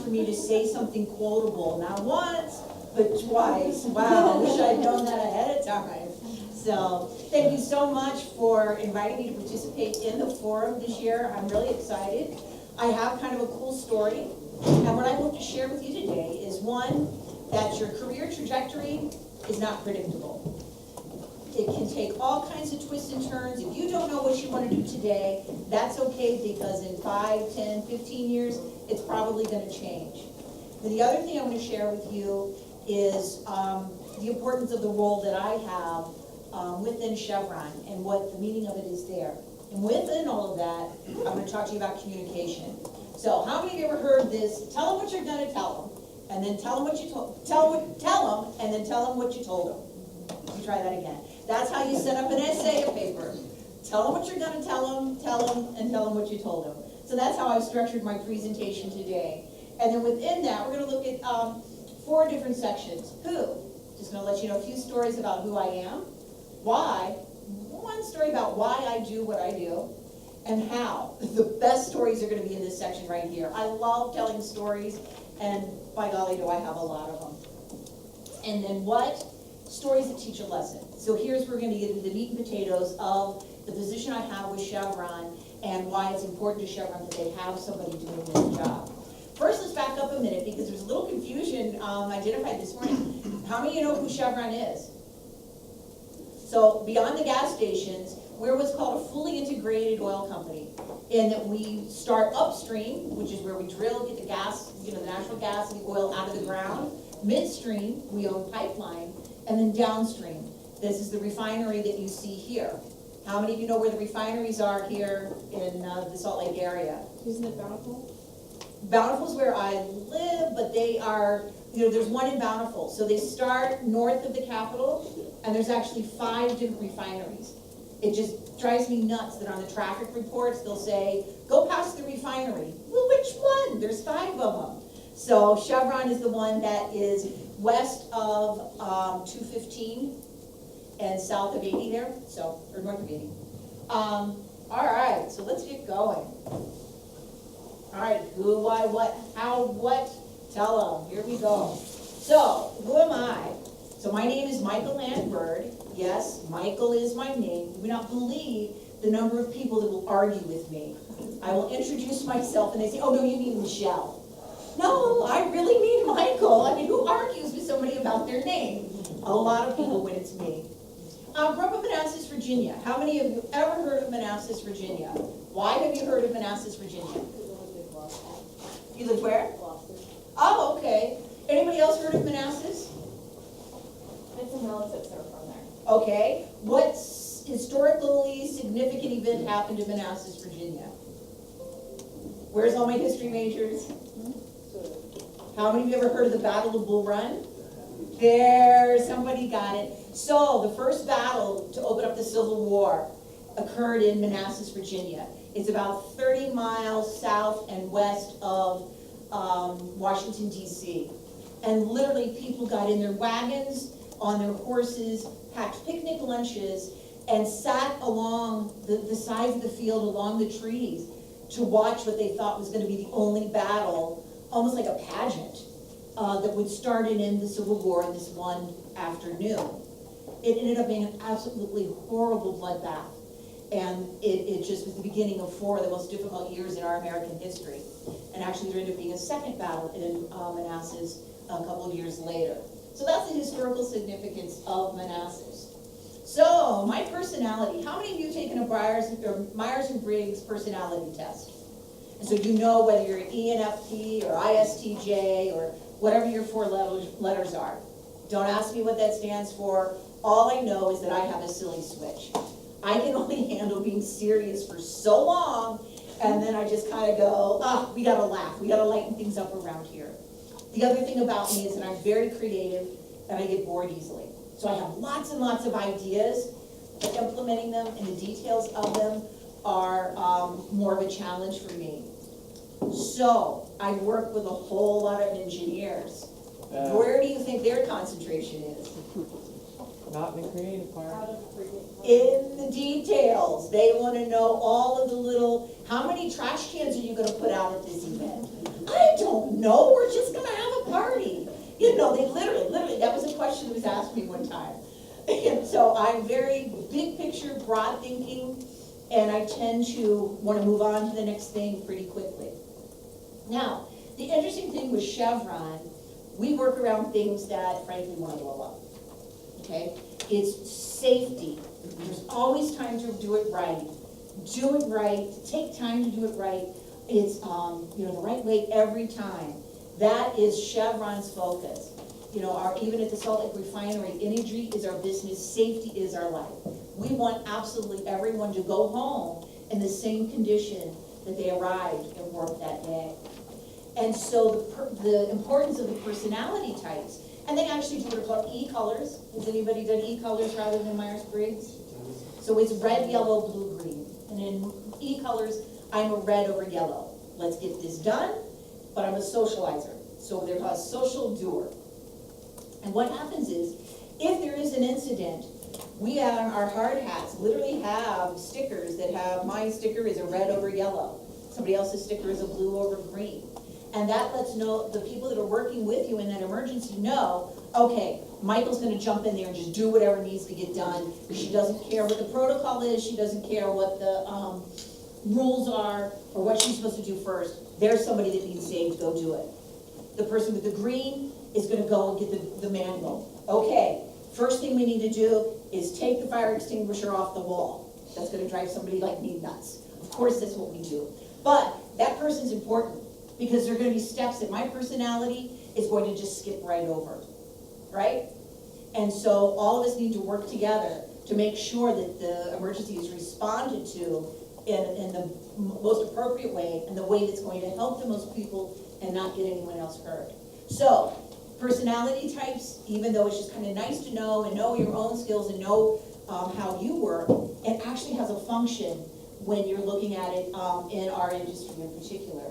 for me to say something quotable, not once, but twice. Wow, I wish I'd known that ahead of time. So, thank you so much for inviting me to participate in the forum this year. I'm really excited. I have kind of a cool story, and what I hope to share with you today is one, that your career trajectory is not predictable. It can take all kinds of twists and turns. If you don't know what you want to do today, that's okay, because in 5, 10, 15 years, it's probably going to change. And the other thing I want to share with you is the importance of the role that I have within Chevron and what the meaning of it is there. And within all of that, I'm going to talk to you about communication. So how many of you ever heard this? Tell them what you're going to tell them, and then tell them what you tell them, and then tell them what you told them. Let me try that again. That's how you set up an essay, a paper. Tell them what you're going to tell them, and tell them what you told them. So that's how I've structured my presentation today. And then within that, we're going to look at 4 different sections. Who? Just going to let you know a few stories about who I am. Why? One story about why I do what I do. And how. The best stories are going to be in this section right here. I love telling stories, and by golly, do I have a lot of them. And then what? Stories that teach a lesson. So here's where we're going to get into the meat and potatoes of the position I have with Chevron and why it's important to Chevron that they have somebody doing this job. First, let's back up a minute, because there's a little confusion identified this morning. How many of you know who Chevron is? So beyond the gas stations, we're what's called a fully integrated oil company, in that we start upstream, which is where we drill, get the gas, the natural gas and the oil out of the ground. Midstream, we own pipeline, and then downstream. This is the refinery that you see here. How many of you know where the refineries are here in the Salt Lake area? Isn't it Bountiful? Bountiful is where I live, but they are, there's one in Bountiful. So they start north of the Capitol, and there's actually 5 different refineries. It just drives me nuts that on the traffic reports, they'll say, go past the refinery. Well, which one? There's 5 of them. So Chevron is the one that is west of 215 and south of 80 there, so, or north of 80. All right, so let's get going. All right, who, why, what, how, what, tell them. Here we go. So, who am I? So my name is Mikal Ann Byrd. Yes, Michael is my name. You would not believe the number of people that will argue with me. I will introduce myself and they say, oh no, you mean Michelle. No, I really mean Michael. I mean, who argues with somebody about their name? A lot of people when it's me. Grew up in Manassas, Virginia. How many of you ever heard of Manassas, Virginia? Why have you heard of Manassas, Virginia? You live where? Oh, okay. Anybody else heard of Manassas? And some relatives are from there. Okay. What historically significant event happened in Manassas, Virginia? Where's all my history majors? How many of you ever heard of the Battle of Bull Run? There, somebody got it. So, the first battle to open up the Civil War occurred in Manassas, Virginia. It's about 30 miles south and west of Washington, D.C. And literally people got in their wagons, on their horses, packed picnic lunches, and sat along the sides of the field, along the trees, to watch what they thought was going to be the only battle, almost like a pageant, that would start and end the Civil War in this one afternoon. It ended up being an absolutely horrible bloodbath. And it just was the beginning of 4 of the most difficult years in our American history. And actually there ended up being a second battle in Manassas a couple of years later. So that's the historical significance of Manassas. So, my personality. How many of you have taken a Myers and Briggs personality test? And so you know whether you're ENFP or ISTJ or whatever your 4 letters are. Don't ask me what that stands for. All I know is that I have a silly switch. I can only handle being serious for so long, and then I just kind of go, we gotta laugh. We gotta lighten things up around here. The other thing about me is that I'm very creative, and I get bored easily. So I have lots and lots of ideas, but implementing them and the details of them are more of a challenge for me. So I work with a whole lot of engineers. Where do you think their concentration is? Not in the creative part. In the details. They want to know all of the little, how many trash cans are you going to put out at this event? I don't know. We're Like literally, that was a question that was asked me one time. And so I'm very big picture, broad thinking, and I tend to want to move on to the next thing pretty quickly. Now, the interesting thing with Chevron, we work around things that frankly want to blow up, okay? It's safety. There's always time to do it right. Do it right, take time to do it right. It's, the right way every time. That is Chevron's focus. Even at the Salt Lake Refinery, energy is our business, safety is our life. We want absolutely everyone to go home in the same condition that they arrived and worked that day. And so the importance of the personality types, and they actually do what are called E-colors. Has anybody done E-colors rather than Myers-Briggs? So it's red, yellow, blue, green. And in E-colors, I'm a red over yellow. Let's get this done, but I'm a socializer. So they're called social doer. And what happens is, if there is an incident, we on our hard hats literally have stickers that have, my sticker is a red over yellow. Somebody else's sticker is a blue over green. And that lets know the people that are working with you in that emergency know, okay, Michael's gonna jump in there and just do whatever needs to get done. She doesn't care what the protocol is, she doesn't care what the rules are, or what she's supposed to do first. There's somebody that needs saved, go do it. The person with the green is gonna go and get the manual. Okay, first thing we need to do is take the fire extinguisher off the wall. That's gonna drive somebody like me nuts. Of course, that's what we do. But that person's important, because there are gonna be steps that my personality is going to just skip right over, right? And so all of us need to work together to make sure that the emergency is responded to in the most appropriate way, and the way that's going to help the most people and not get anyone else hurt. So, personality types, even though it's just kind of nice to know and know your own skills and know how you work, it actually has a function when you're looking at it in our industry in particular.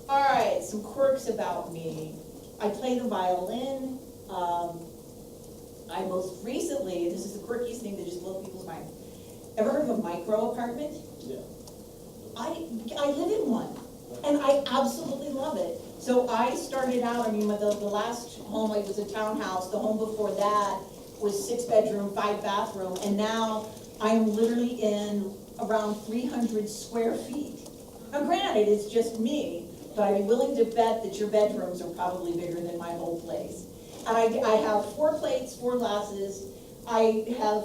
All right, some quirks about me. I play the violin. I most recently, and this is the quirkiest thing that just blows people's mind. Ever heard of a micro apartment? Yeah. I live in one, and I absolutely love it. So I started out, the last home, it was a townhouse. The home before that was 6-bedroom, 5-bathroom, and now I'm literally in around 300 square feet. Now granted, it's just me, but I'd be willing to bet that your bedrooms are probably bigger than my whole place. And I have 4 plates, 4 glasses. I have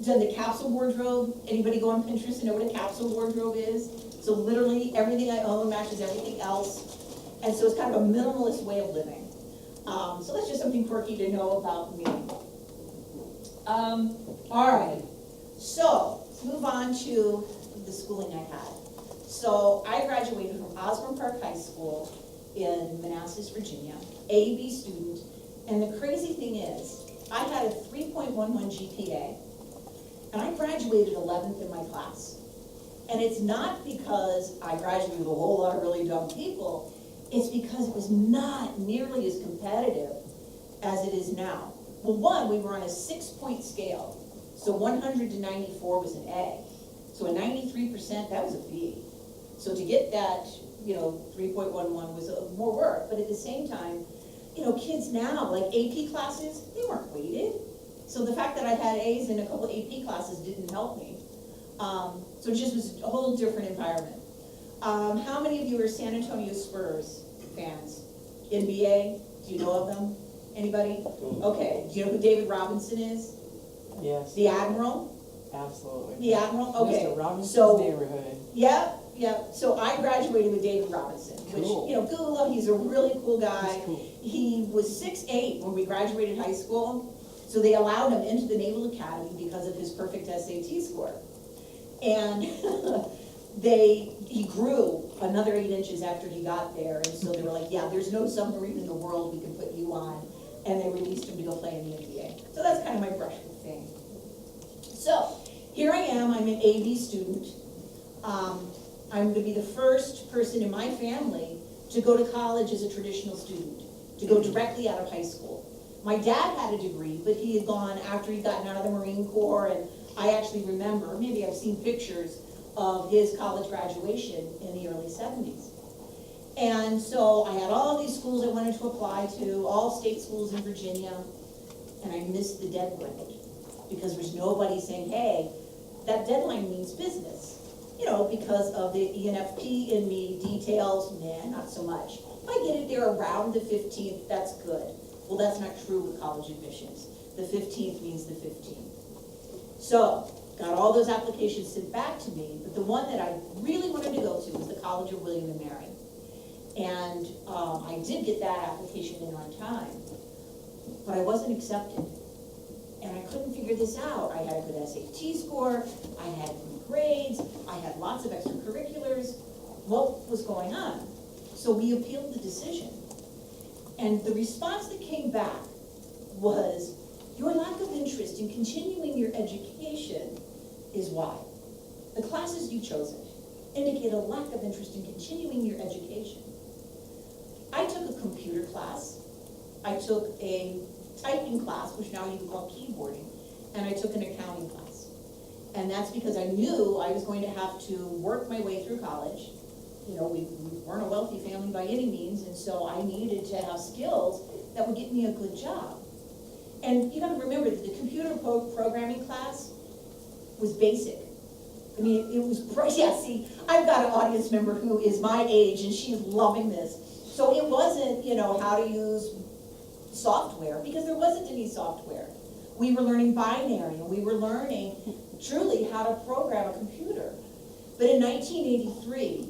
done the capsule wardrobe. Anybody go on Pinterest and know what a capsule wardrobe is? So literally everything I own matches everything else. And so it's kind of a minimalist way of living. So that's just something quirky to know about me. All right, so let's move on to the schooling I had. So I graduated from Osborne Park High School in Manassas, Virginia, A/B student. And the crazy thing is, I had a 3.11 GPA, and I graduated 11th in my class. And it's not because I graduated with a whole lot of really dumb people, it's because it was not nearly as competitive as it is now. Well, one, we were on a 6-point scale, so 100 to 94 was an A. So a 93%, that was a B. So to get that, 3.11 was more work, but at the same time, kids now, like AP classes, they weren't weighted. So the fact that I had A's in a couple AP classes didn't help me. So it just was a whole different environment. How many of you are San Antonio Spurs fans? NBA, do you know of them? Anybody? Okay, do you know who David Robinson is? Yes, The Admiral? absolutely. The Admiral, okay. Mr. Robinson's So, neighborhood. yeah, so I graduated with David Robinson, which, Cool. cool, he's a really cool guy. He's cool. He was 6'8" when we graduated high school, so they allowed him into the Naval Academy because of his perfect SAT score. And he grew another 8 inches after he got there, and so they were like, yeah, there's no submarine in the world we can put you on, and they released him to go play in the NBA. So that's kind of my brush with fame. So, here I am, I'm an AB student. I'm gonna be the first person in my family to go to college as a traditional student, to go directly out of high school. My dad had a degree, but he had gone after he'd gotten out of the Marine Corps, and I actually remember, maybe I've seen pictures of his college graduation in the early 70s. And so I had all these schools I wanted to apply to, all state schools in Virginia, and I missed the deadline because there's nobody saying, hey, that deadline means business. You know, because of the ENFP in me, details, nah, not so much. If I get it there around the 15th, that's good. Well, that's not true with college admissions. The 15th means the 15th. So, got all those applications sent back to me, but the one that I really wanted to go to was the College of William and Mary. And I did get that application in on time, but I wasn't accepted. And I couldn't figure this out. I had a good SAT score, I had good grades, I had lots of extracurriculars. What was going on? So we appealed the decision. And the response that came back was, your lack of interest in continuing your education is why. The classes you've chosen indicate a lack of interest in continuing your education. I took a computer class, I took a typing class, which now you can call keyboarding, and I took an accounting class. And that's because I knew I was going to have to work my way through college. You know, we weren't a wealthy family by any means, and so I needed to have skills that would get me a good job. And you gotta remember that the computer programming class was basic. I mean, it was, yeah, see, I've got an audience member who is my age and she's loving this. So it wasn't, you know, how to use software, because there wasn't any software. We were learning binary, and we were learning truly how to program a computer. But in 1983,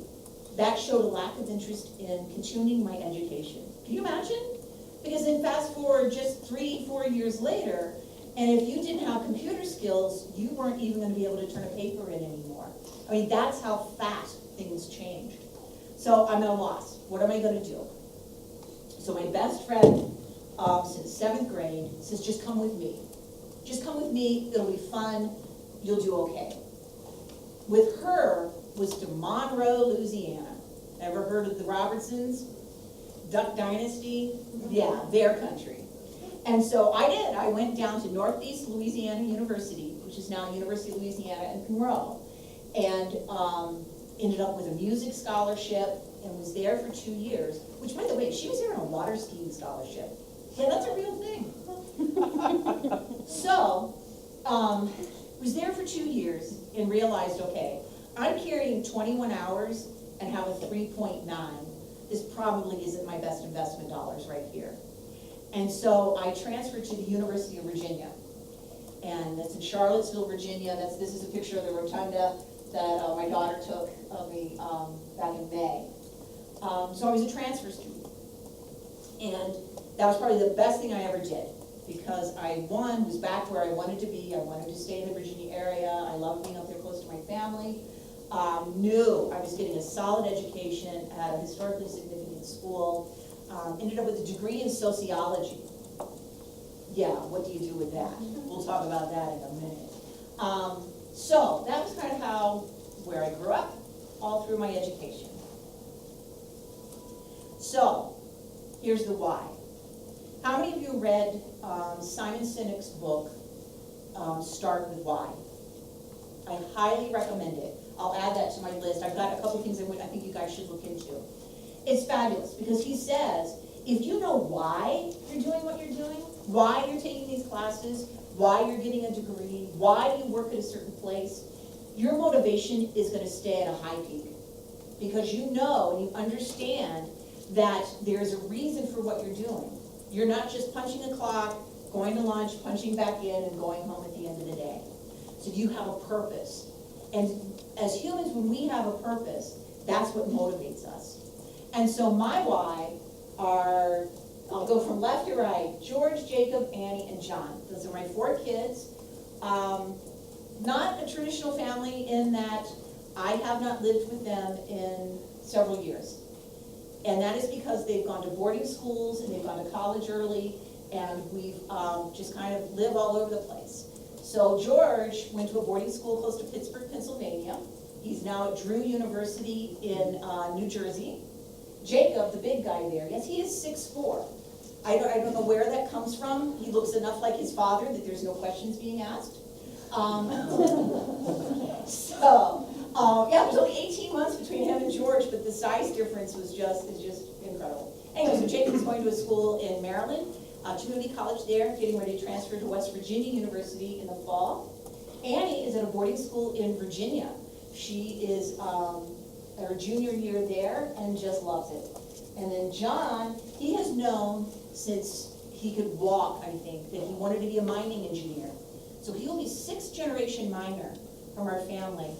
that showed a lack of interest in continuing my education. Can you imagine? Because then fast forward just 3-4 years later, and if you didn't have computer skills, you weren't even going to be able to turn a paper in anymore. I mean, that's how fast things changed. So I'm at a loss. What am I going to do? So my best friend since 7th grade says, just come with me. Just come with me, it'll be fun, you'll do okay. With her was to Monroe, Louisiana. Ever heard of the Robertsons? Duck Dynasty? Yeah, their country. And so I did. I went down to Northeast Louisiana University, which is now University of Louisiana in Monroe, and ended up with a music scholarship and was there for 2 years, which, by the way, she was there on a water skiing scholarship. Yeah, that's a real thing. So, was there for 2 years and realized, okay, I'm carrying 21 hours and have a 3.9. This probably isn't my best investment dollars right here. And so I transferred to the University of Virginia. And that's in Charlottesville, Virginia. This is a picture of the rotunda that my daughter took of me back in May. So I was a transfer student. And that was probably the best thing I ever did, because I, one, was back where I wanted to be. I wanted to stay in the Virginia area. I loved being up there close to my family. Knew I was getting a solid education at a historically significant school. Ended up with a degree in sociology. Yeah, what do you do with that? We'll talk about that in a minute. So that was kind of where I grew up, all through my education. So here's the why. How many of you read Simon Sinek's book, Start With Why? I highly recommend it. I'll add that to my list. I've got a couple things I think you guys should look into. It's fabulous because he says, if you know why you're doing what you're doing, why you're taking these classes, why you're getting a degree, why you work at a certain place, your motivation is going to stay at a high peak. Because you know and you understand that there's a reason for what you're doing. You're not just punching a clock, going to lunch, punching back in, and going home at the end of the day. So you have a purpose. And as humans, when we have a purpose, that's what motivates us. And so my why are, I'll go from left to right, George, Jacob, Annie, and John. Those are my 4 kids. Not a traditional family in that I have not lived with them in several years. And that is because they've gone to boarding schools and they've gone to college early, and we've just kind of live all over the place. So George went to a boarding school close to Pittsburgh, Pennsylvania. He's now at Drew University in New Jersey. Jacob, the big guy there, yes, he is 6'4". I don't know where that comes from. He looks enough like his father that there's no questions being asked. Yeah, there's only 18 months between him and George, but the size difference is just incredible. Anyway, so Jacob is going to a school in Maryland, community college there, getting ready to transfer to West Virginia University in the fall. Annie is at a boarding school in Virginia. She is at her junior year there and just loves it. And then John, he has known since he could walk, I think, that he wanted to be a mining engineer. So he will be 6th generation miner from our family.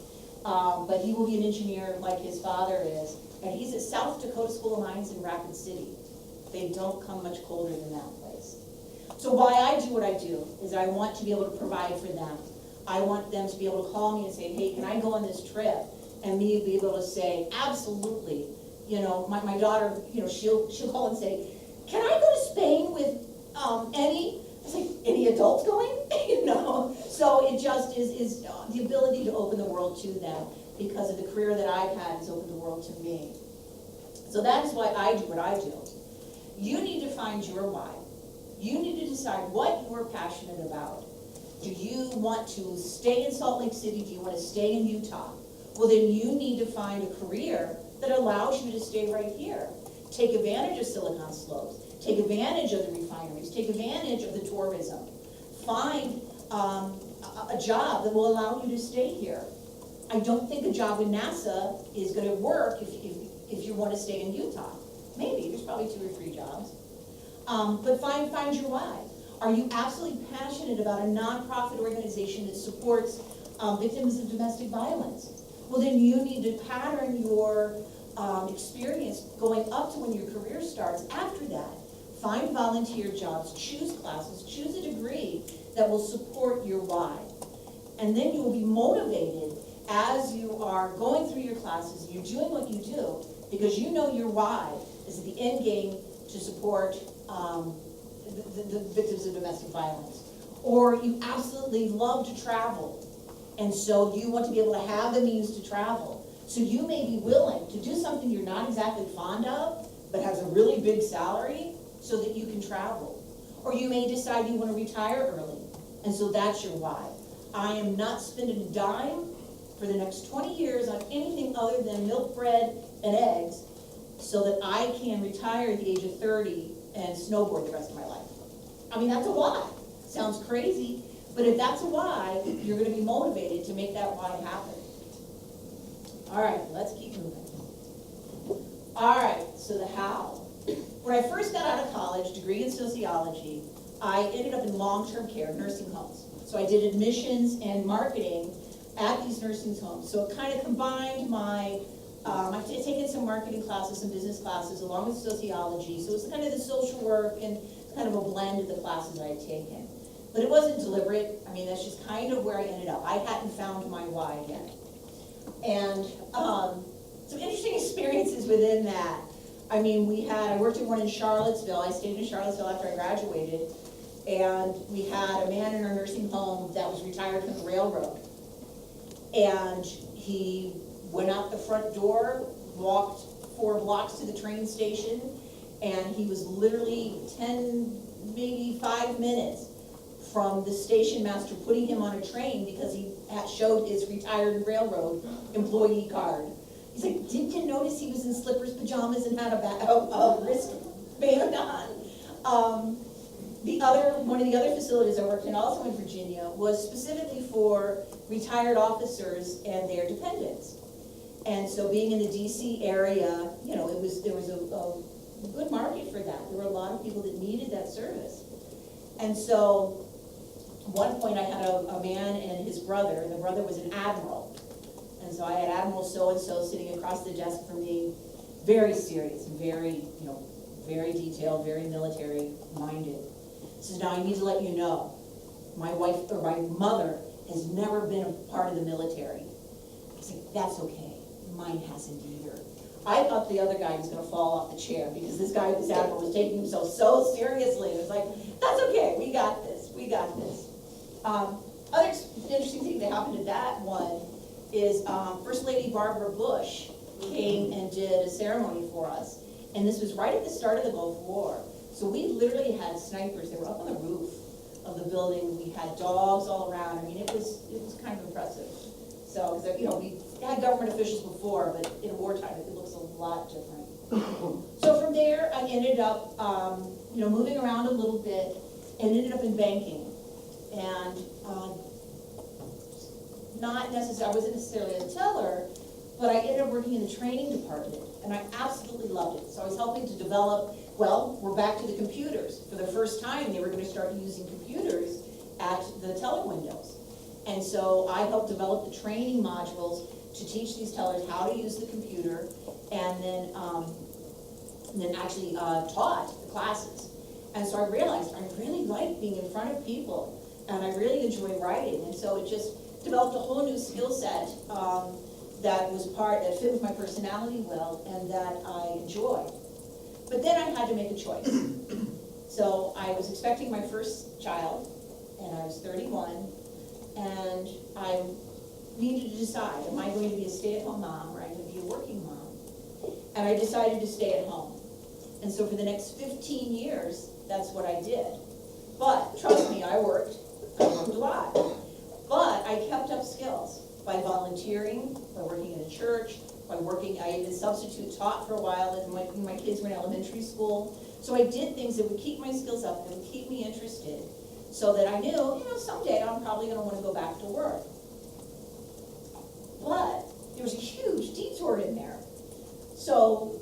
But he will be an engineer like his father is. And he's at South Dakota School of Mines in Rapid City. They don't come much colder than that place. So why I do what I do is I want to be able to provide for them. I want them to be able to call me and say, hey, can I go on this trip? And me be able to say, absolutely. You know, my daughter, you know, she'll call and say, can I go to Spain with any? I say, any adults going? You know, so it just is the ability to open the world to them because of the career that I've had has opened the world to me. So that is why I do what I do. You need to find your why. You need to decide what you're passionate about. Do you want to stay in Salt Lake City? Do you want to stay in Utah? Well, then you need to find a career that allows you to stay right here. Take advantage of Silicon Slopes. Take advantage of the refineries. Take advantage of the tourism. Find a job that will allow you to stay here. I don't think a job with NASA is going to work if you want to stay in Utah. Maybe, there's probably 2 or 3 jobs. But find your why. Are you absolutely passionate about a nonprofit organization that supports victims of domestic violence? Well, then you need to pattern your experience going up to when your career starts after that. Find volunteer jobs, choose classes, choose a degree that will support your why. And then you will be motivated as you are going through your classes, you're doing what you do, because you know your why is the end game to support the victims of domestic violence. Or you absolutely love to travel, and so you want to be able to have the means to travel. So you may be willing to do something you're not exactly fond of, but has a really big salary, so that you can travel. Or you may decide you want to retire early, and so that's your why. I am not spending a dime for the next 20 years on anything other than milk, bread, and eggs, so that I can retire at the age of 30 and snowboard the rest of my life. I mean, that's a why. Sounds crazy, but if that's a why, you're going to be motivated to make that why happen. All right, let's keep moving. All right, so the how. When I first got out of college, degree in sociology, I ended up in long-term care, nursing homes. So I did admissions and marketing at these nursing homes. So it kind of combined my, I've taken some marketing classes, some business classes, along with sociology. So it was kind of the social work and kind of a blend of the classes I had taken. But it wasn't deliberate. I mean, that's just kind of where I ended up. I hadn't found my why yet. And some interesting experiences within that. I mean, I worked at one in Charlottesville. I stayed in Charlottesville after I graduated. And we had a man in our nursing home that was retired from the railroad. And he went out the front door, walked 4 blocks to the train station, and he was literally 10, maybe 5 minutes from the station master putting him on a train because he had showed his retired railroad employee card. He's like, didn't you notice he was in slippers, pajamas, and had a wristband on? One of the other facilities I worked in, also in Virginia, was specifically for retired officers and their dependents. And so being in the DC area, you know, there was a good market for that. There were a lot of people that needed that service. And so at one point I had a man and his brother, and the brother was an admiral. And so I had Admiral so-and-so sitting across the desk from me, very serious, very, you know, very detailed, very military minded. He says, now I need to let you know, my wife, or my mother, has never been a part of the military. I said, that's okay, mine hasn't either. I thought the other guy was gonna fall off the chair because this guy, this admiral, was taking himself so seriously. It was like, that's okay, we got this, we got this. Other interesting thing that happened at that one is First Lady Barbara Bush came and did a ceremony for us. And this was right at the start of the Gulf War. So we literally had snipers. They were up on the roof of the building. We had dogs all around. I mean, it was kind of impressive. So, because, you know, we had government officials before, but in wartime, it looks a lot different. So from there, I ended up, moving around a little bit, and ended up in banking. And I wasn't necessarily a teller, but I ended up working in the training department, and I absolutely loved it. So I was helping to develop, we're back to the computers. For the first time, they were gonna start using computers at the teller windows. And so I helped develop the training modules to teach these tellers how to use the computer, and then actually taught the classes. And so I realized I really like being in front of people, and I really enjoy writing. And so it just developed a whole new skill set that fit with my personality well, and that I enjoy. But then I had to make a choice. So I was expecting my first child, and I was 31, and I needed to decide, am I going to be a stay-at-home mom, or am I going to be a working mom? And I decided to stay at home. And so for the next 15 years, that's what I did. But trust me, I worked a lot. But I kept up skills by volunteering, by working in a church, I even substitute taught for a while when my kids were in elementary school. So I did things that would keep my skills up, that would keep me interested, so that I knew, someday I'm probably gonna wanna go back to work. But there was a huge detour in there. So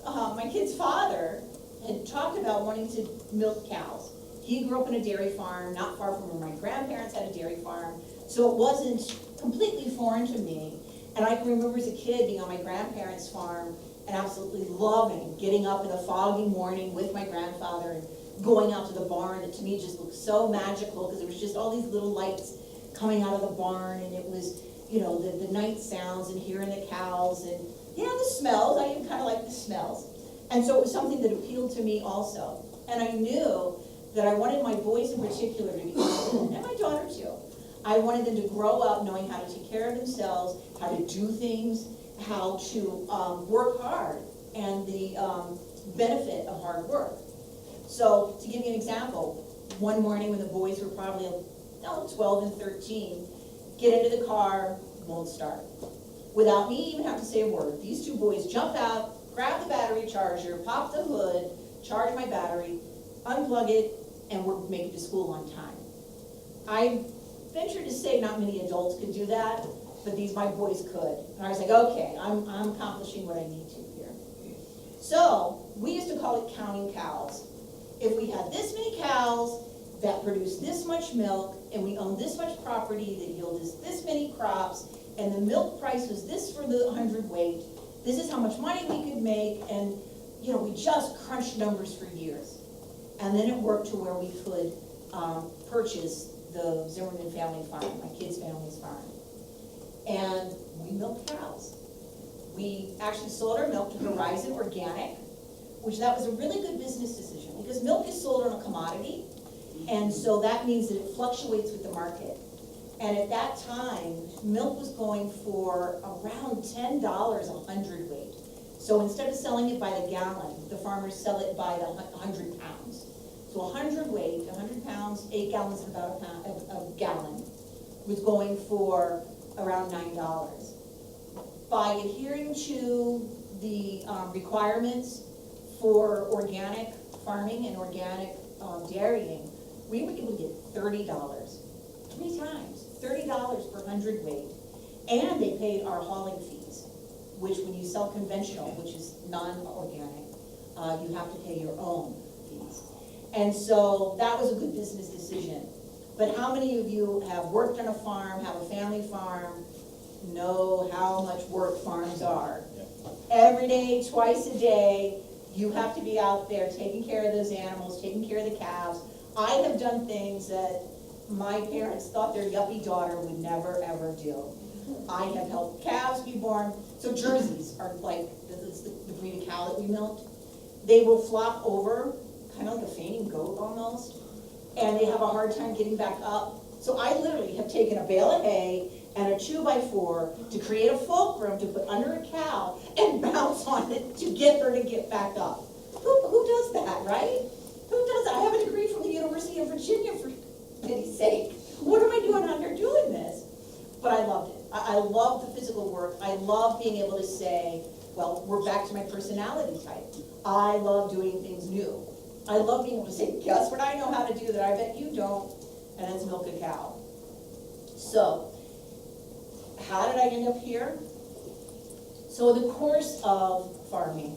my kid's father had talked about wanting to milk cows. He grew up in a dairy farm, not far from where my grandparents had a dairy farm, so it wasn't completely foreign to me. And I can remember as a kid being on my grandparents' farm and absolutely loving getting up in a foggy morning with my grandfather and going out to the barn. That to me just looked so magical, because there was just all these little lights coming out of the barn, and it was, the night sounds and hearing the cows and, the smells. I even kind of like the smells. And so it was something that appealed to me also. And I knew that I wanted my boys in particular to be confident, and my daughter too. I wanted them to grow up knowing how to take care of themselves, how to do things, how to work hard, and the benefit of hard work. So to give you an example, one morning when the boys were probably 12 and 13, get into the car, won't start. Without me even having to say a word, these two boys jump out, grab the battery charger, pop the hood, charge my battery, unplug it, and make it to school on time. I venture to say not many adults could do that, but my boys could. And I was like, okay, I'm accomplishing what I need to here. So we used to call it counting cows. If we had this many cows that produced this much milk, and we owned this much property that yielded this many crops, and the milk price was this for the 100 weight, this is how much money we could make, and we just crunched numbers for years. And then it worked to where we could purchase the Zimmerman family farm, my kids' family's farm. And we milked cows. We actually sold our milk to Horizon Organic, which that was a really good business decision, because milk is sold on a commodity, and so that means that it fluctuates with the market. And at that time, milk was going for around $10 a hundredweight. So instead of selling it by the gallon, the farmers sell it by the 100 pounds. So 100 weight, 100 pounds, 8 gallons is about a gallon, was going for around $9. By adhering to the requirements for organic farming and organic dairying, we were able to get $30, 3 times, $30 per hundredweight. And they paid our hauling fees, which when you sell conventional, which is non-organic, you have to pay your own fees. And so that was a good business decision. But how many of you have worked on a farm, have a family farm, know how much work farms are? Every day, twice a day, you have to be out there taking care of those animals, taking care of the calves. I have done things that my parents thought their yuppie daughter would never ever do. I have helped calves be born. So Jerseys are like, the breed of cow that we milked. They will flop over, kind of like a fainting goat almost, and they have a hard time getting back up. So I literally have taken a bale of hay and a 2x4 to create a fulcrum to put under a cow and bounce on it to get her to get back up. Who does that, right? Who does that? I have a degree from the University of Virginia, for pity's sake. What am I doing out here doing this? But I loved it. I love the physical work. I love being able to say, well, we're back to my personality type. I love doing things new. I love being able to say, guess what I know how to do that I bet you don't, and that's milk a cow. So, how did I end up here? So in the course of farming,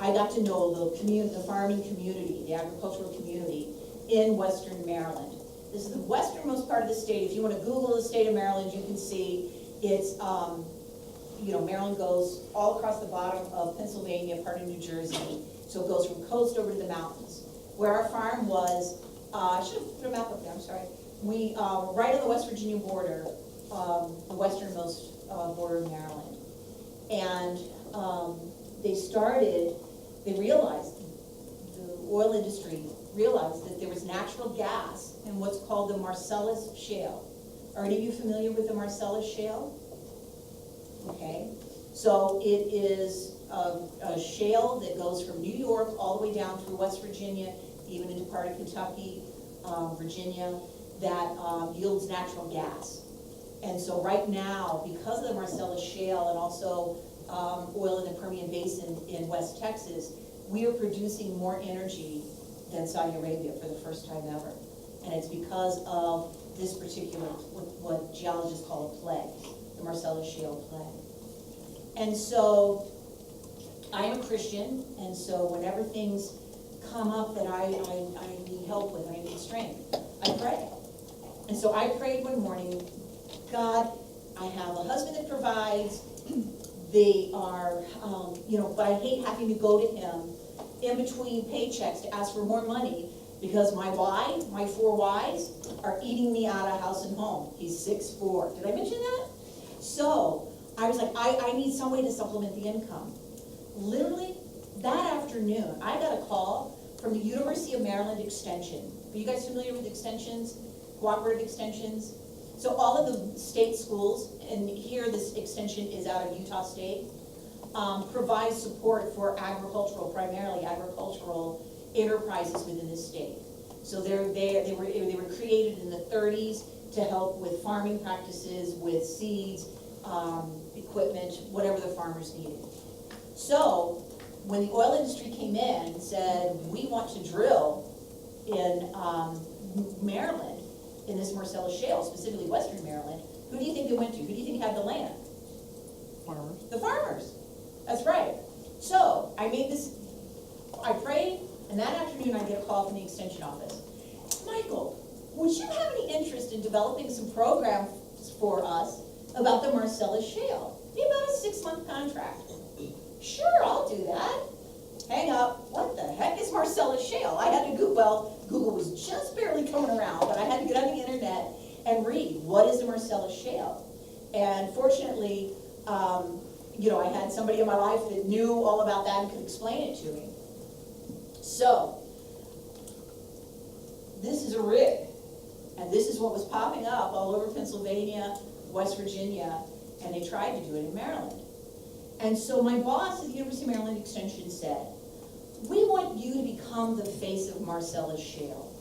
I got to know the farming community, the agricultural community in Western Maryland. This is the westernmost part of the state. If you want to Google the state of Maryland, you can see it's, Maryland goes all across the bottom of Pennsylvania, part of New Jersey. So it goes from coast over to the mountains. Where our farm was, I should have put a map up there, I'm sorry. We, right on the West Virginia border, the westernmost border of Maryland. And they realized, the oil industry realized that there was natural gas in what's called the Marcellus Shale. Are any of you familiar with the Marcellus Shale? Okay, so it is a shale that goes from New York all the way down through West Virginia, even into part of Kentucky, Virginia, that yields natural gas. And so right now, because of the Marcellus Shale and also oil in the Permian Basin in West Texas, we are producing more energy than Saudi Arabia for the first time ever. And it's because of this particular, what geologists call a play, the Marcellus Shale play. And so I am a Christian, and so whenever things come up that I need help with, I need strength, I pray. And so I prayed one morning, God, I have a husband that provides, they are, but I hate having to go to him in between paychecks to ask for more money because my four Ys are eating me out of house and home. He's 6'4". Did I mention that? So I was like, I need some way to supplement the income. Literally, that afternoon, I got a call from the University of Maryland Extension. Are you guys familiar with extensions, cooperative extensions? So all of the state schools, and here this extension is out of Utah State, provide support for primarily agricultural enterprises within the state. So they were created in the 30s to help with farming practices, with seeds, equipment, whatever the farmers needed. So when the oil industry came in and said, we want to drill in Maryland, in this Marcellus Shale, specifically Western Maryland, who do you think they went to? Who do you think had the land? Farmers. The farmers. That's right. So I prayed, and that afternoon I get a call from the extension office. Michael, would you have any interest in developing some programs for us about the Marcellus Shale? It'd be about a 6-month contract. Sure, I'll do that. Hang up. What the heck is Marcellus Shale? I had to Google. Google was just barely coming around, but I had to get on the internet and read, what is the Marcellus Shale? And fortunately, I had somebody in my life that knew all about that and could explain it to me. So, this is a rig, and this is what was popping up all over Pennsylvania, West Virginia, and they tried to do it in Maryland. And so my boss at the University of Maryland Extension said, we want you to become the face of Marcellus Shale.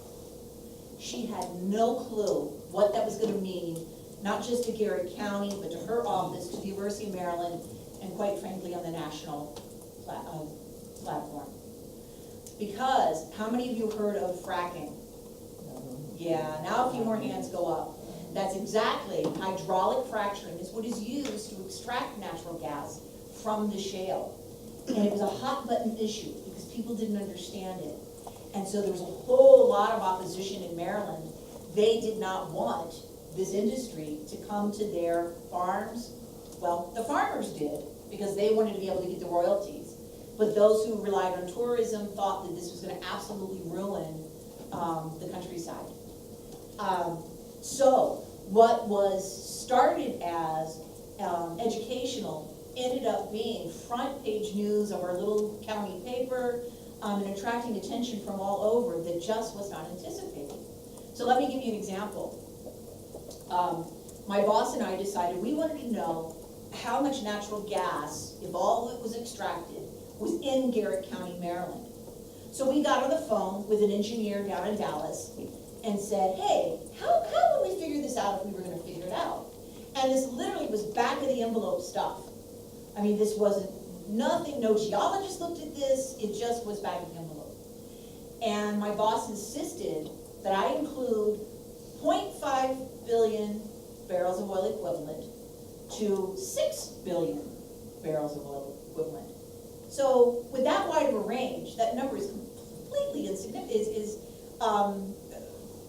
She had no clue what that was going to mean, not just to Garrett County, but to her office, to the University of Maryland, and quite frankly on the national platform. Because, how many of you heard of fracking? Yeah, now a few more hands go up. That's exactly, hydraulic fracturing is what is used to extract natural gas from the shale. And it was a hot button issue because people didn't understand it. And so there was a whole lot of opposition in Maryland. They did not want this industry to come to their farms. Well, the farmers did because they wanted to be able to get the royalties. But those who relied on tourism thought that this was going to absolutely ruin the countryside. So what was started as educational ended up being front page news of our little county paper and attracting attention from all over that just was not anticipated. So let me give you an example. My boss and I decided we wanted to know how much natural gas, if all that was extracted, was in Garrett County, Maryland. So we got on the phone with an engineer down in Dallas and said, hey, how would we figure this out if we were going to figure it out? And this literally was back of the envelope stuff. I mean, this wasn't nothing, no geologist looked at this, it just was back of the envelope. And my boss insisted that I include 0.5 billion barrels of oil equivalent to 6 billion barrels of oil equivalent. So with that wide of a range, that number is completely insignificant, is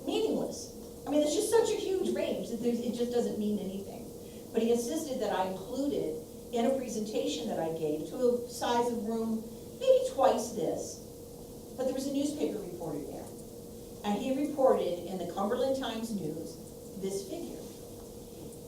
meaningless. I mean, it's just such a huge range that it just doesn't mean anything. But he insisted that I include it in a presentation that I gave to a size of room, maybe twice this. But there was a newspaper reporter there. And he reported in the Cumberland Times News this figure.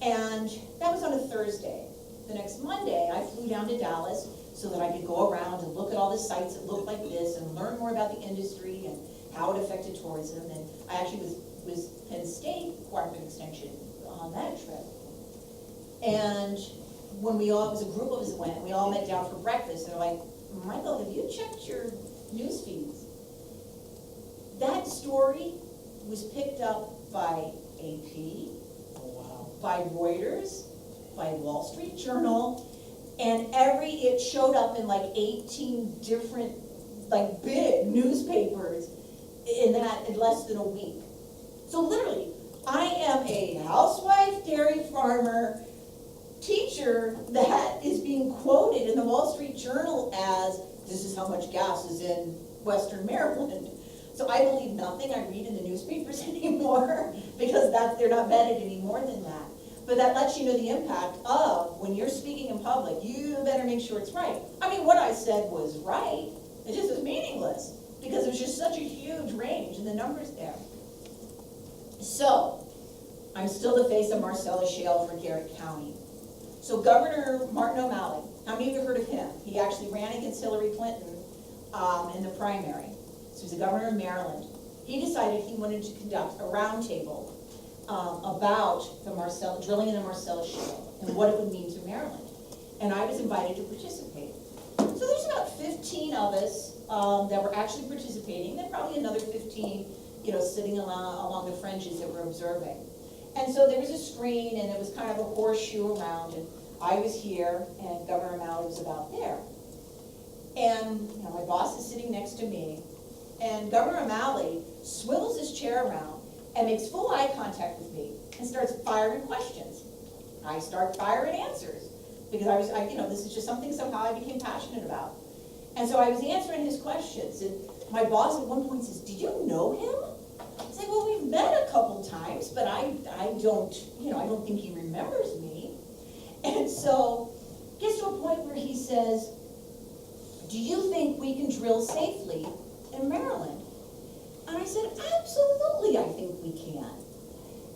And that was on a Thursday. The next Monday, I flew down to Dallas so that I could go around and look at all the sites that looked like this and learn more about the industry and how it affected tourism. And I actually was Penn State Cooperative Extension on that trip. And when it was a group of us that went, and we all met down for breakfast, and they're like, Michael, have you checked your news feeds? That story was picked up by AP, by Reuters, by Wall Street Journal, and it showed up in like 18 different, like big newspapers in less than a week. So literally, I am a housewife, dairy farmer, teacher that is being quoted in the Wall Street Journal as, this is how much gas is in Western Maryland. So I believe nothing I read in the newspapers anymore, because they're not vetted any more than that. But that lets you know the impact of, when you're speaking in public, you better make sure it's right. I mean, what I said was right, it just was meaningless, because it was just such a huge range and the numbers there. So, I'm still the face of Marcellus Shale for Garrett County. So Governor Martin O'Malley, how many of you have heard of him? He actually ran against Hillary Clinton in the primary. So he's the governor of Maryland. He decided he wanted to conduct a roundtable about the drilling in the Marcellus Shale and what it would mean to Maryland. And I was invited to participate. So there's about 15 of us that were actually participating, and probably another 15, sitting along the fringes that were observing. And so there was a screen, and it was kind of a horseshoe around, and I was here, and Governor O'Malley was about there. And my boss is sitting next to me, and Governor O'Malley swivels his chair around and makes full eye contact with me and starts firing questions. I start firing answers, because this is just something somehow I became passionate about. And so I was answering his questions, and my boss at one point says, "Do you know him?" I said, "Well, we've met a couple times, but I don't think he remembers me." And so gets to a point where he says, "Do you think we can drill safely in Maryland?" And I said, "Absolutely, I think we can."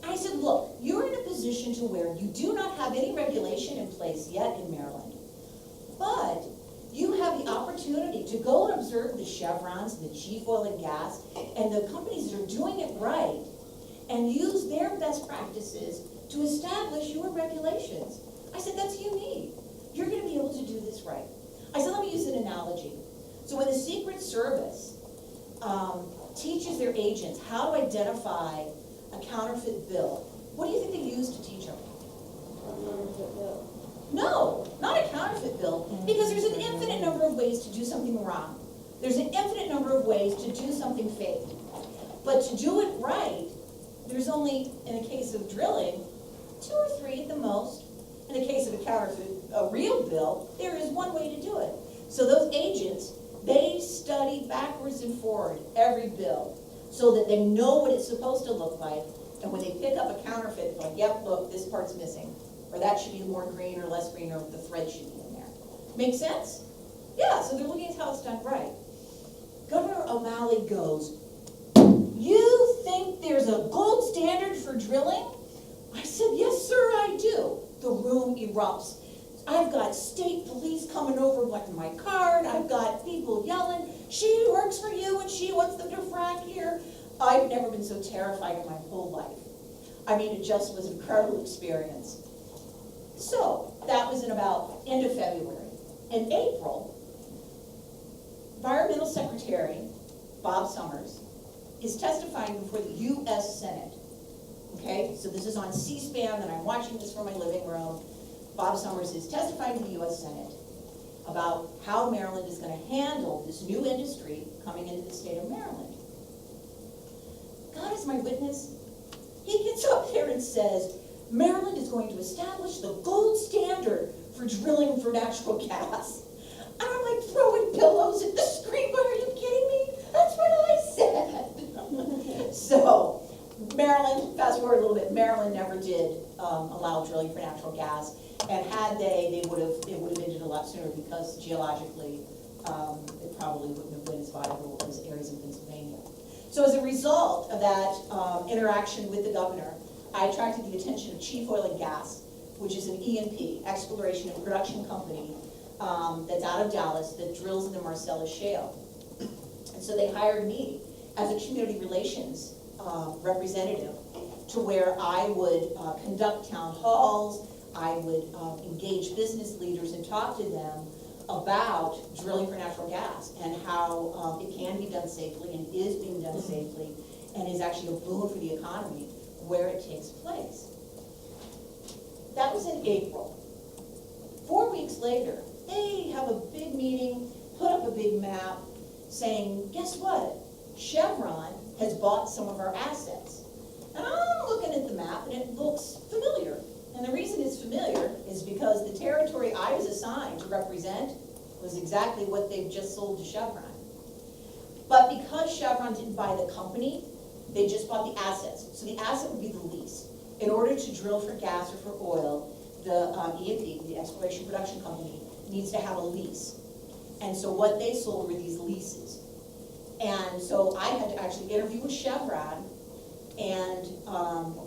And I said, "Look, you're in a position to where you do not have any regulation in place yet in Maryland, but you have the opportunity to go and observe the Chevrons, the chief oil and gas, and the companies that are doing it right, and use their best practices to establish your regulations." I said, "That's unique. You're going to be able to do this right." I said, "Let me use an analogy. So when the Secret Service teaches their agents how to identify a counterfeit bill, what do you think they use to teach them? No, not a counterfeit bill, because there's an infinite number of ways to do something wrong. There's an infinite number of ways to do something fake. But to do it right, there's only, in the case of drilling, 2 or 3 at the most. In the case of a real bill, there is one way to do it. So those agents, they study backwards and forward every bill so that they know what it's supposed to look like. And when they pick up a counterfeit, they're like, "Yep, look, this part's missing. Or that should be more green or less green, or the thread should be in there." Make sense? Yeah, so they're looking at how it's done right. Governor O'Malley goes, "You think there's a gold standard for drilling?" I said, "Yes, sir, I do." The room erupts. I've got state police coming over with my card. I've got people yelling, "She works for you and she wants them to frack here." I've never been so terrified in my whole life. I mean, it just was an incredible experience. So that was in about end of February. In April, Environmental Secretary Bob Summers is testifying before the U.S. Senate. Okay, so this is on C-SPAN, and I'm watching this from my living room. Bob Summers is testifying to the US Senate about how Maryland is gonna handle this new industry coming into the state of Maryland. God is my witness. He gets up there and says, Maryland is going to establish the gold standard for drilling for natural gas. And I'm like throwing pillows at the screen, but are you kidding me? That's what I said. So, Maryland, fast forward a little bit, Maryland never did allow drilling for natural gas. And had it would have ended a lot sooner because geologically, it probably wouldn't have been as viable as areas in Pennsylvania. So as a result of that interaction with the governor, I attracted the attention of Chief Oil and Gas, which is an E&P, exploration and production company, that's out of Dallas that drills in the Marcellus Shale. And so they hired me as a community relations representative to where I would conduct town halls, I would engage business leaders and talk to them about drilling for natural gas and how it can be done safely and is being done safely and is actually a boon for the economy where it takes place. That was in April. 4 weeks later, they have a big meeting, put up a big map saying, guess what? Chevron has bought some of our assets. And I'm looking at the map and it looks familiar. And the reason it's familiar is because the territory I was assigned to represent was exactly what they've just sold to Chevron. But because Chevron didn't buy the company, they just bought the assets. So the asset would be the lease. In order to drill for gas or for oil, the E&P, the exploration production company, needs to have a lease. And so what they sold were these leases. And so I had to actually interview with Chevron and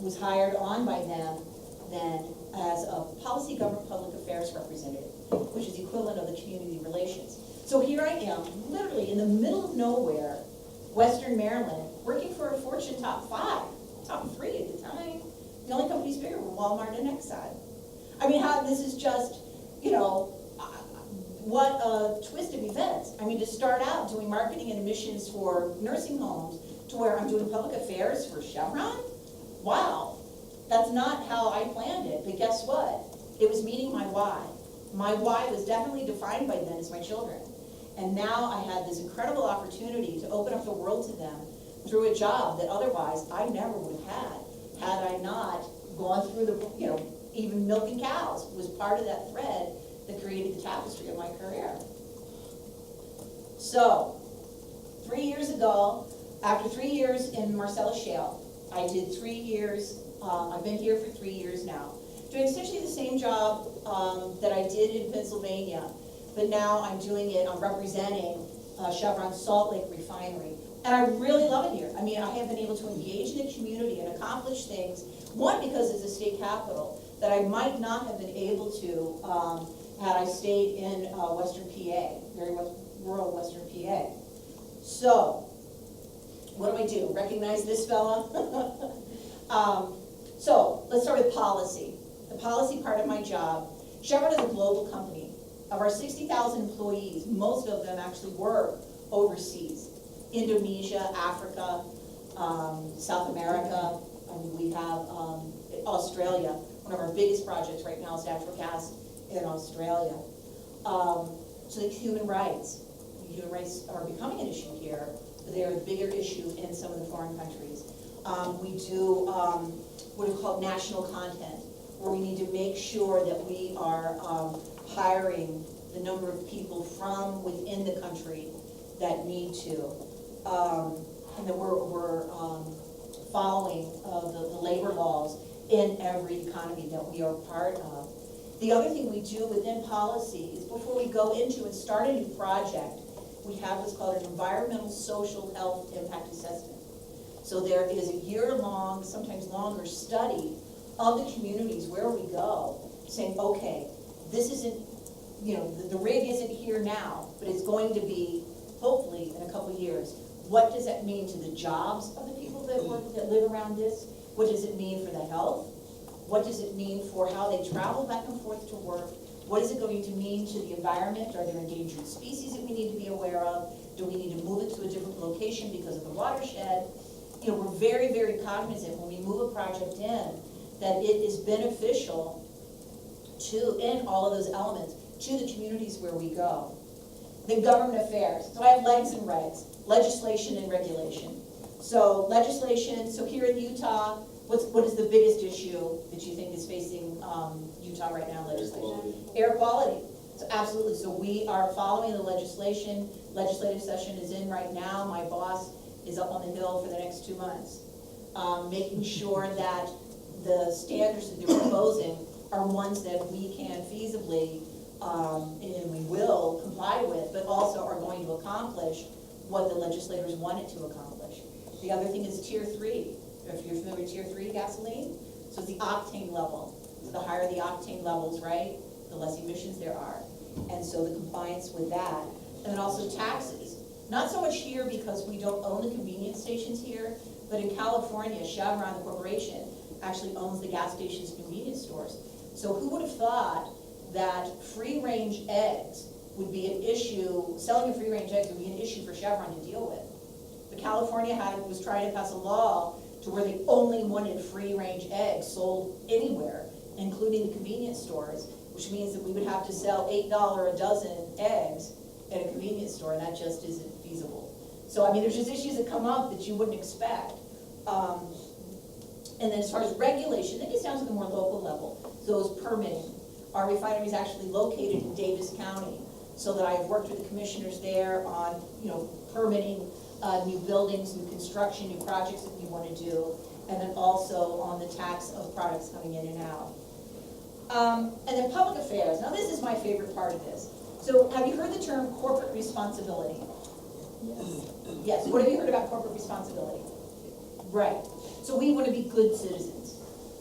was hired on by them then as a policy government public affairs representative, which is the equivalent of the community relations. So here I am, literally in the middle of nowhere, Western Maryland, working for a Fortune top 3 at the time. The only companies bigger were Walmart and Exxon. I mean, this is just, what a twist of events. I mean, to start out doing marketing and admissions for nursing homes to where I'm doing public affairs for Chevron? Wow. That's not how I planned it, but guess what? It was meeting my why. My why was definitely defined by then as my children. And now I had this incredible opportunity to open up the world to them through a job that otherwise I never would have had I not gone through the, even milking cows was part of that thread that created the tapestry of my career. So, 3 years ago, after 3 years in Marcellus Shale, I did 3 years. I've been here for 3 years now, doing essentially the same job that I did in Pennsylvania, but now I'm doing it, I'm representing Chevron's Salt Lake Refinery. And I really love it here. I mean, I have been able to engage in the community and accomplish things, one, because it's a state capital, that I might not have been able to had I stayed in Western PA, very rural Western PA. So, what do? Recognize this fella? So, let's start with policy. The policy part of my job. Chevron is a global company. Of our 60,000 employees, most of them actually work overseas. Indonesia, Africa, South America. I mean, we have Australia. One of our biggest projects right now is natural gas in Australia. So the human rights. Human rights are becoming an issue here, but they are a bigger issue in some of the foreign countries. We do what is called national content, where we need to make sure that we are hiring the number of people from within the country that need to, and that we're following the labor laws in every economy that we are part of. The other thing we do within policy is before we go into and start a new project, we have what's called an environmental social health impact assessment. So there is a year-long, sometimes longer study of the communities where we go, saying, okay, this isn't, the rig isn't here now, but it's going to be, hopefully, in a couple of years. What does that mean to the jobs of the people that live around this? What does it mean for the health? What does it mean for how they travel back and forth to work? What is it going to mean to the environment? Are there endangered species that we need to be aware of? Do we need to move it to a different location because of the watershed? you know, we're very, very cognizant when we move a project in, that it is beneficial to, in all of those elements, to the communities where we go. Then government affairs, so I have legs and regs, legislation and regulation. So legislation, so here in Utah, what is the biggest issue that you think is facing Utah right now, legislation? Air quality. So absolutely, so we are following the legislation. Legislative session is in right now. My boss is up on the hill for the next 2 months, making sure that the standards that they're proposing are ones that we can feasibly, and we will comply with, but also are going to accomplish what the legislators want it to accomplish. The other thing is tier 3. If you're familiar with tier 3 gasoline, so it's the octane level. So the higher the octane levels, right, the less emissions there are. And so the compliance with that. And then also taxes. Not so much here because we don't own the convenience stations here, but in California, Chevron, the corporation, actually owns the gas stations, convenience stores. So who would have thought that free-range eggs would be an issue, selling of free-range eggs would be an issue for Chevron to deal with. But California was trying to pass a law to where they only wanted free-range eggs sold anywhere, including the convenience stores, which means that we would have to sell $8 a dozen eggs at a convenience store, and that just isn't feasible. So, I mean, there's just issues that come up that you wouldn't expect. And then as far as regulation, that gets down to the more local level. So is permitting. Our refinery is actually located in Davis County, so that I've worked with the commissioners there on, you know, permitting new buildings, new construction, new projects that we want to do, and then also on the tax of products coming in and out. And then public affairs. Now this is my favorite part of this. So have you heard the term corporate responsibility? Yes. Yes, what have you heard about corporate responsibility? Right. So we want to be good citizens.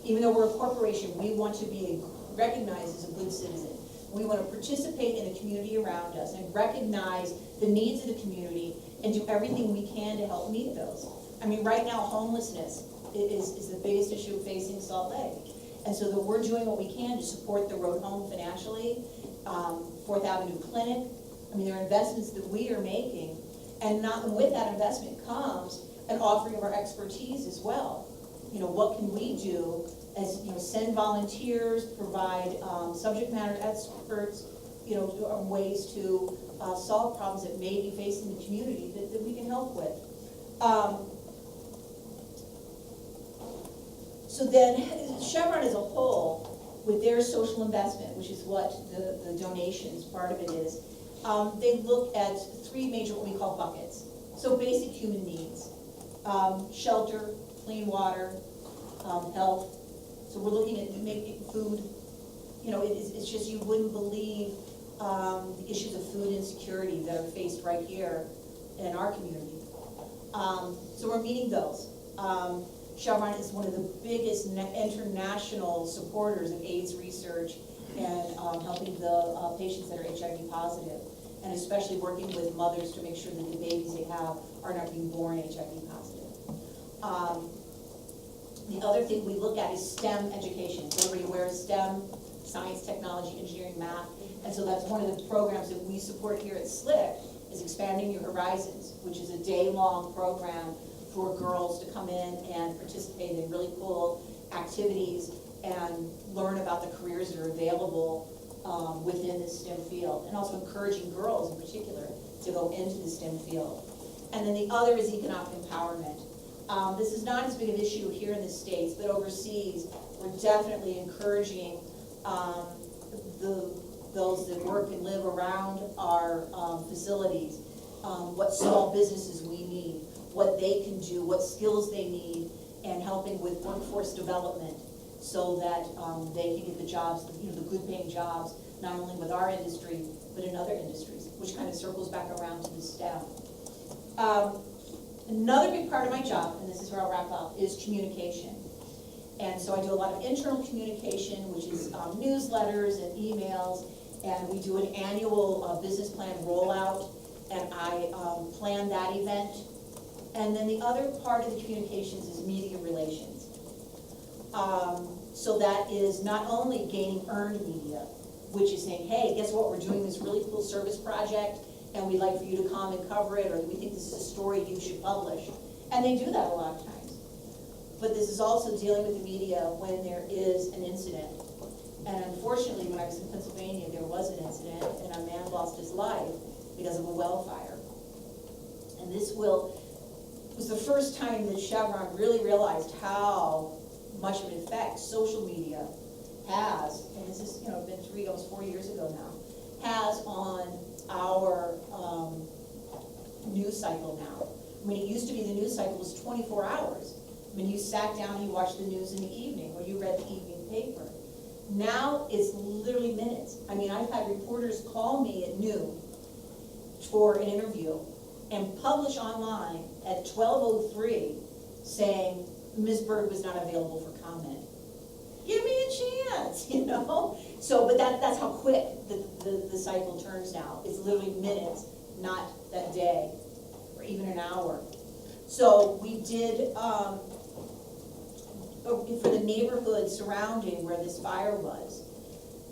Even though we're a corporation, we want to be recognized as a good citizen. We want to participate in the community around us and recognize the needs of the community and do everything we can to help meet those. I mean, right now, homelessness is the biggest issue facing Salt Lake. And so that we're doing what we can to support the road home financially, 4th Avenue Clinic. I mean, there are investments that we are making, and with that investment comes an offering of our expertise as well. You know, what can we do as, you know, send volunteers, provide subject matter experts, you know, ways to solve problems that may be facing the community that we can help with. So then Chevron as a whole, with their social investment, which is what the donations, part of it is, they look at 3 major what we call buckets. So basic human needs, shelter, clean water, health. So we're looking at making food, you know, it's just, you wouldn't believe the issues of food insecurity that are faced right here in our community. So we're meeting those. Chevron is one of the biggest international supporters of AIDS research and helping the patients that are HIV positive, and especially working with mothers to make sure that the babies they have are not being born HIV positive. The other thing we look at is STEM education. So everybody wears STEM, science, technology, engineering, math. And so that's one of the programs that we support here at SLIC, is Expanding Your Horizons, which is a day-long program for girls to come in and participate in really cool activities and learn about the careers that are available within the STEM field, and also encouraging girls in particular to go into the STEM field. And then the other is economic empowerment. This is not as big of an issue here in the States, but overseas, we're definitely encouraging those that work and live around our facilities, what small businesses we need, what they can do, what skills they need, and helping with workforce development so that they can get the jobs, you know, the good paying jobs, not only with our industry, but in other industries, which kind of circles back around to the STEM. Another big part of my job, and this is where I'll wrap up, is communication. And so I do a lot of internal communication, which is newsletters and emails, and we do an annual business plan rollout, and I plan that event. And then the other part of the communications is media relations. So that is not only gaining earned media, which is saying, hey, guess what, we're doing this really cool service project, and we'd like for you to come and cover it, or we think this is a story you should publish. And they do that a lot of times. But this is also dealing with the media when there is an incident. And unfortunately, when I was in Pennsylvania, there was an incident and a man lost his life because of a well fire. And this was the first time that Chevron really realized how much of an effect social media has, and this is, been almost 4 years ago now, has on our news cycle now. I mean, it used to be the news cycle was 24 hours. I mean, you sat down, you watched the news in the evening, or you read the evening paper. Now it's literally minutes. I mean, I've had reporters call me at noon for an interview and publish online at 12:03 saying Ms. Byrd was not available for comment. Give me a chance, So, but that's how quick the cycle turns now. It's literally minutes, not that day, or even an hour. So we did, for the neighborhood surrounding where this fire was,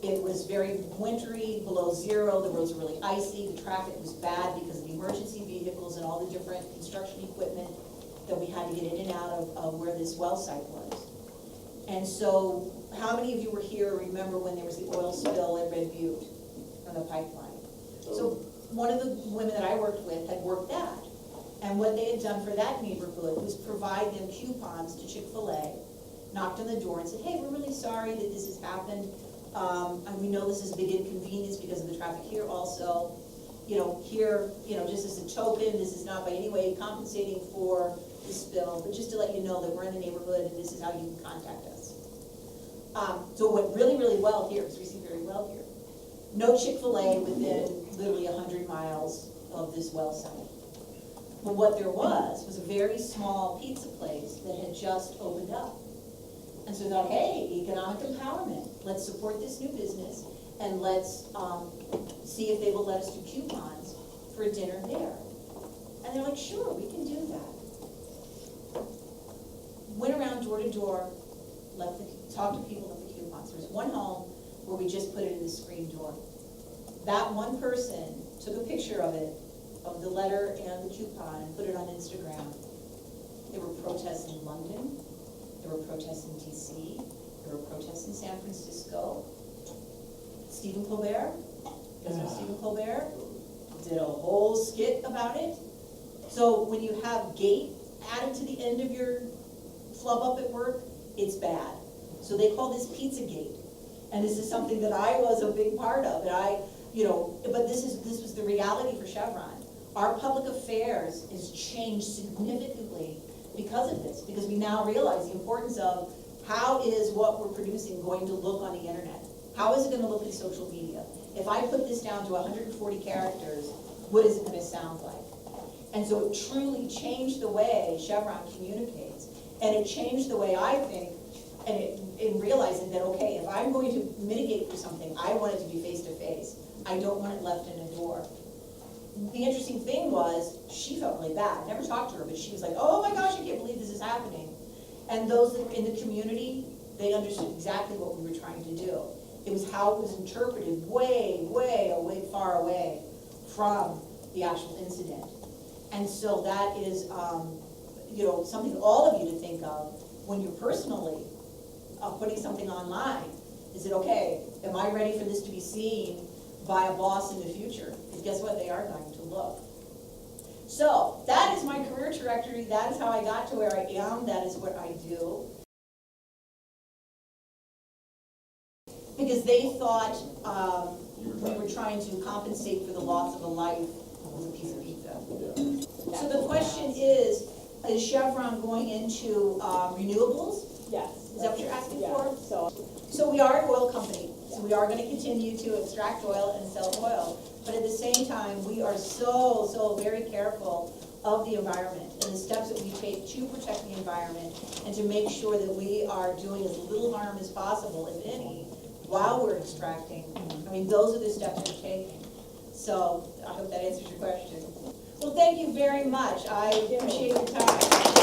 it was very wintry, below zero, the roads were really icy, the traffic was bad because of the emergency vehicles and all the different construction equipment that we had to get in and out of where this well site was. And so, how many of you were here or remember when there was the oil spill at Red Butte on the pipeline? So, one of the women that I worked with had worked that. And what they had done for that neighborhood was provide them coupons to Chick-fil-A, knocked on the door and said, hey, we're really sorry that this has happened. And we know this is a big inconvenience because of the traffic here also. Here, just as a token, this is not by any way compensating for the spill, but just to let you know that we're in the neighborhood and this is how you can contact us. So it went really, really well here. It was received very well here. No Chick-fil-A within literally 100 miles of this well site. But what there was a very small pizza place that had just opened up. And so they thought, hey, economic empowerment. Let's support this new business and let's see if they will let us do coupons for a dinner there. And they're like, sure, we can do that. Went around door to door, talked to people, left the coupons. There was one home where we just put it in the screen door. That one person took a picture of it, of the letter and the coupon, and put it on Instagram. There were protests in London. There were protests in DC, there were protests in San Francisco. Stephen Colbert, Stephen Colbert did a whole skit about it. So when you have gate added to the end of your flub up at work, it's bad. So they call this Pizzagate. And this is something that I was a big part of. And but this was the reality for Chevron. Our public affairs has changed significantly because of this, because we now realize the importance of how is what we're producing going to look on the internet? How is it going to look in social media? If I put this down to 140 characters, what is it going to sound like? And so it truly changed the way Chevron communicates, and it changed the way I think, and in realizing that, okay, if I'm going to mitigate for something, I want it to be face to face. I don't want it left in a door. The interesting thing was, she felt really bad. I never talked to her, but she was like, oh my gosh, I can't believe this is happening. And those in the community, they understood exactly what we were trying to do. It was how it was interpreted way, far away from the actual incident. And so that is, something all of you to think of when you're personally putting something online. Is it okay? Am I ready for this to be seen by a boss in the future? Because guess what? They are going to look. So that is my career trajectory. That is how I got to where I am. That is what I do. Because they thought we were trying to compensate for the loss of a life with a piece of pizza. So the question is Chevron going into renewables? Yes. Is that what you're asking Yeah, for? So we are an oil company. So we are going to continue to extract oil and sell oil. But at the same time, we are so very careful of the environment and the steps that we take to protect the environment and to make sure that we are doing as little harm as possible, if any, while we're extracting. I mean, those are the steps we're taking. So I hope that answers your question. Well, thank you very much. I appreciate your time.